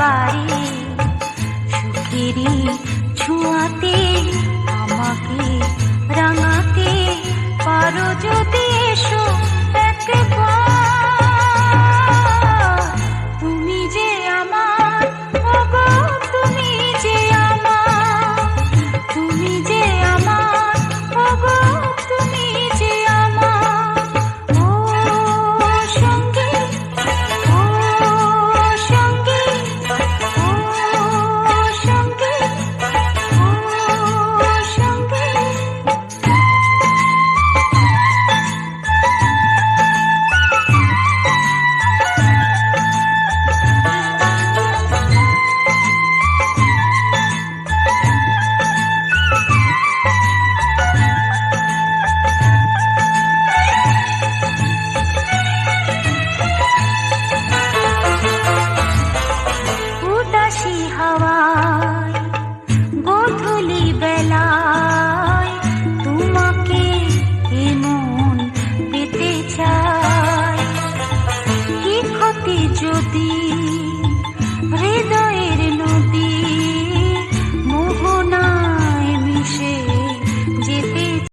বাড়ি সুখেরই ছোঁয়াতে আমাকে রাঙাতে পারো যদি এসো একবার। তুমি যে আমার, ওগো তুমি যে আমার, তুমি যে আমার, ওগো তুমি যে আমার। ও সঙ্গী, ও সঙ্গী, ও সঙ্গী, ও সঙ্গী। উদাসী হাওয়া